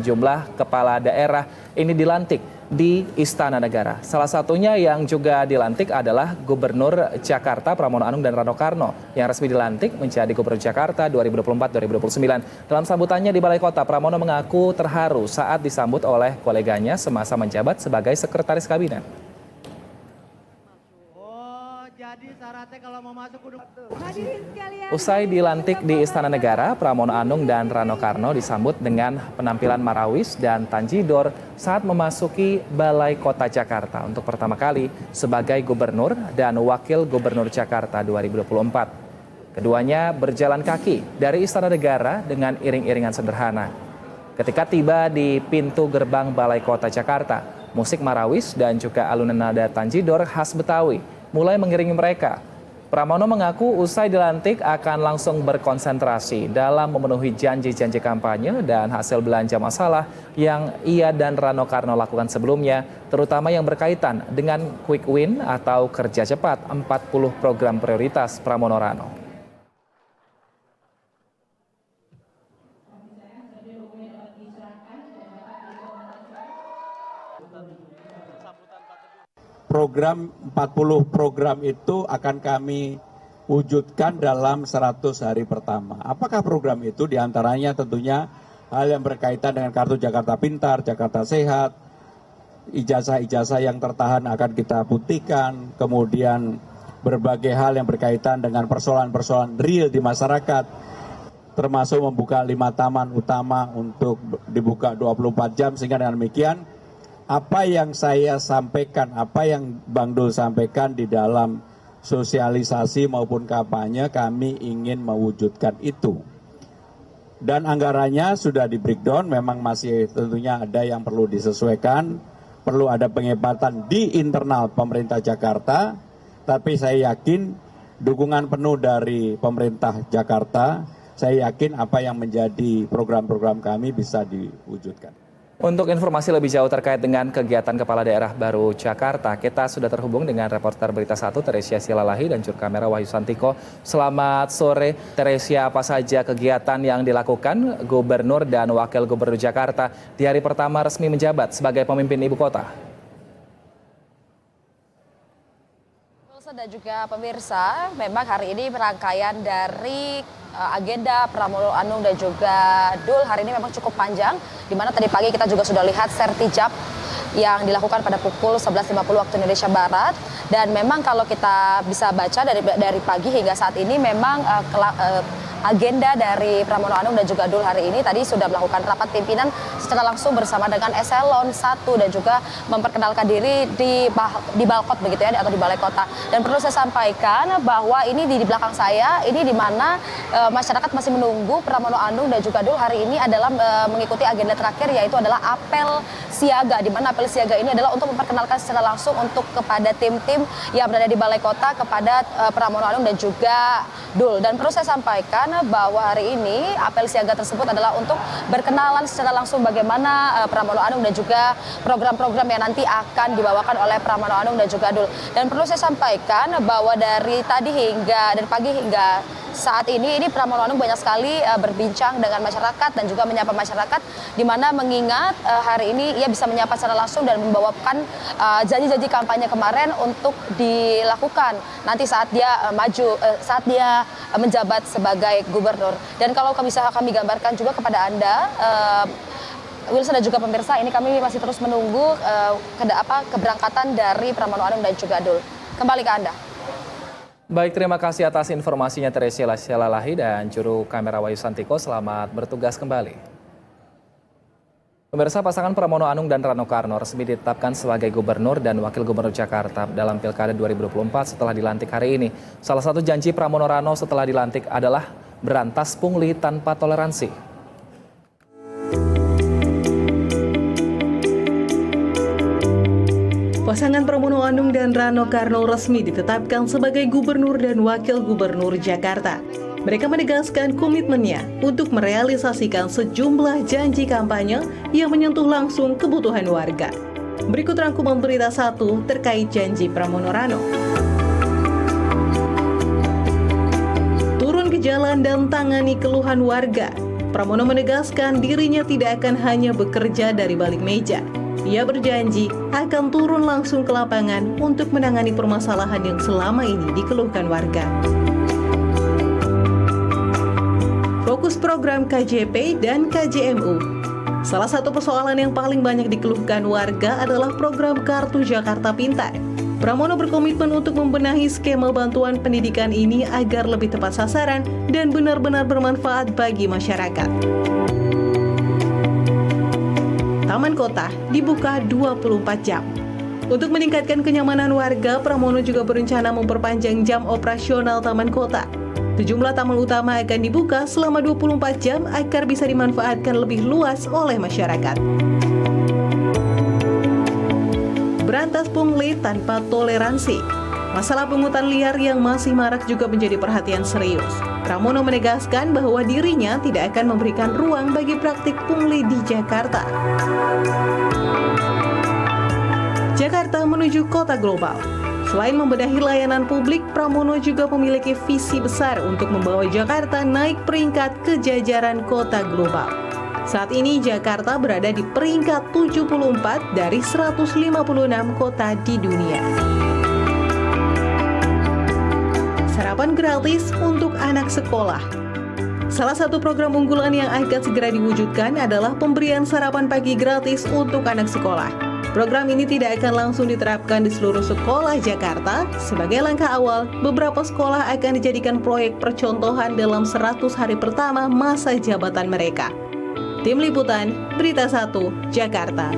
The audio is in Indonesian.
Jumlah kepala daerah ini dilantik di Istana Negara. Salah satunya yang juga dilantik adalah Gubernur Jakarta Pramono Anung dan Rano Karno yang resmi dilantik menjadi Gubernur Jakarta 2024-2029. Dalam sambutannya di Balai Kota, Pramono mengaku terharu saat disambut oleh koleganya semasa menjabat sebagai Sekretaris Kabinet. Usai dilantik di Istana Negara, Pramono Anung dan Rano Karno disambut dengan penampilan marawis dan tanjidor saat memasuki Balai Kota Jakarta untuk pertama kali sebagai Gubernur dan Wakil Gubernur Jakarta 2024. Keduanya berjalan kaki dari Istana Negara dengan iring-iringan sederhana. Ketika tiba di pintu gerbang Balai Kota Jakarta, musik marawis dan juga alunan nada tanjidor khas Betawi mulai mengiringi mereka. Pramono mengaku usai dilantik akan langsung berkonsentrasi dalam memenuhi janji-janji kampanye dan hasil belanja masalah yang ia dan Rano Karno lakukan sebelumnya, terutama yang berkaitan dengan quick win atau kerja cepat 40 program prioritas Pramono Rano. Program 40 program itu akan kami wujudkan dalam 100 hari pertama. Apakah program itu? Diantaranya tentunya hal yang berkaitan dengan Kartu Jakarta Pintar, Jakarta Sehat, ijazah-ijazah yang tertahan akan kita putihkan, kemudian berbagai hal yang berkaitan dengan persoalan-persoalan real di masyarakat, termasuk membuka 5 taman utama untuk dibuka 24 jam, sehingga dengan demikian apa yang saya sampaikan, apa yang Bang Dul sampaikan di dalam sosialisasi maupun kampanye, kami ingin mewujudkan itu. Dan anggarannya sudah di breakdown, memang masih tentunya ada yang perlu disesuaikan, perlu ada penghematan di internal pemerintah Jakarta, tapi saya yakin dukungan penuh dari pemerintah Jakarta, saya yakin apa yang menjadi program-program kami bisa diwujudkan. Untuk informasi lebih jauh terkait dengan kegiatan Kepala Daerah Baru Jakarta, kita sudah terhubung dengan reporter Berita 1 Teresia Silalahi dan juru kamera Wahyu Santiko. Selamat sore Teresia, apa saja kegiatan yang dilakukan Gubernur dan Wakil Gubernur Jakarta di hari pertama resmi menjabat sebagai pemimpin ibu kota? Dan juga pemirsa, memang hari ini rangkaian dari agenda Pramono Anung dan juga Dul hari ini memang cukup panjang, di mana tadi pagi kita juga sudah lihat sertijab yang dilakukan pada pukul 11.50 waktu Indonesia Barat. Dan memang kalau kita bisa baca dari pagi hingga saat ini memang agenda dari Pramono Anung dan juga Dul hari ini tadi sudah melakukan rapat pimpinan secara langsung bersama dengan Eselon 1 dan juga memperkenalkan diri di Balkot begitu ya, atau di Balai Kota. Dan perlu saya sampaikan bahwa ini di belakang saya ini di mana masyarakat masih menunggu Pramono Anung dan juga Dul hari ini adalah mengikuti agenda terakhir, yaitu adalah apel siaga, di mana apel siaga ini adalah untuk memperkenalkan secara langsung untuk kepada tim-tim yang berada di Balai Kota kepada Pramono Anung dan juga Dul. Dan perlu saya sampaikan bahwa hari ini apel siaga tersebut adalah untuk berkenalan secara langsung bagaimana Pramono Anung dan juga program-program yang nanti akan dibawakan oleh Pramono Anung dan juga Dul. Dan perlu saya sampaikan bahwa dari pagi hingga saat ini Pramono Anung banyak sekali berbincang dengan masyarakat dan juga menyapa masyarakat, di mana mengingat hari ini ia bisa menyapa secara langsung dan membawakan janji-janji kampanye kemarin untuk dilakukan nanti saat dia saat dia menjabat sebagai gubernur. Dan kalau bisa kami gambarkan juga kepada Anda, Wilson dan juga pemirsa, ini kami masih terus menunggu keberangkatan dari Pramono Anung dan juga Dul. Kembali ke Anda. Baik, terima kasih atas informasinya Teresia Silalahi dan juru kamera Wahyu Santiko. Selamat bertugas kembali. Pemirsa, pasangan Pramono Anung dan Rano Karno resmi ditetapkan sebagai Gubernur dan Wakil Gubernur Jakarta dalam Pilkada 2024 setelah dilantik hari ini. Salah satu janji Pramono Rano setelah dilantik adalah berantas pungli tanpa toleransi. Pasangan Pramono Anung dan Rano Karno resmi ditetapkan sebagai Gubernur dan Wakil Gubernur Jakarta. Mereka menegaskan komitmennya untuk merealisasikan sejumlah janji kampanye yang menyentuh langsung kebutuhan warga. Berikut rangkuman Berita 1 terkait janji Pramono Rano. Turun ke jalan dan tangani keluhan warga. Pramono menegaskan dirinya tidak akan hanya bekerja dari balik meja. Ia berjanji akan turun langsung ke lapangan untuk menangani permasalahan yang selama ini dikeluhkan warga. Fokus program KJP dan KJMU. Salah satu persoalan yang paling banyak dikeluhkan warga adalah program Kartu Jakarta Pintar. Pramono berkomitmen untuk membenahi skema bantuan pendidikan ini agar lebih tepat sasaran dan benar-benar bermanfaat bagi masyarakat. Taman Kota dibuka 24 jam. Untuk meningkatkan kenyamanan warga, Pramono juga berencana memperpanjang jam operasional Taman Kota. Sejumlah taman utama akan dibuka selama 24 jam agar bisa dimanfaatkan lebih luas oleh masyarakat. Berantas pungli tanpa toleransi. Masalah pungutan liar yang masih marak juga menjadi perhatian serius. Pramono menegaskan bahwa dirinya tidak akan memberikan ruang bagi praktik pungli di Jakarta. Jakarta menuju kota global. Selain membenahi layanan publik, Pramono juga memiliki visi besar untuk membawa Jakarta naik peringkat ke jajaran kota global. Saat ini Jakarta berada di peringkat 74 dari 156 kota di dunia. Sarapan gratis untuk anak sekolah. Salah satu program unggulan yang akan segera diwujudkan adalah pemberian sarapan pagi gratis untuk anak sekolah. Program ini tidak akan langsung diterapkan di seluruh sekolah Jakarta. Sebagai langkah awal, beberapa sekolah akan dijadikan proyek percontohan dalam 100 hari pertama masa jabatan mereka. Tim Liputan, Berita 1, Jakarta.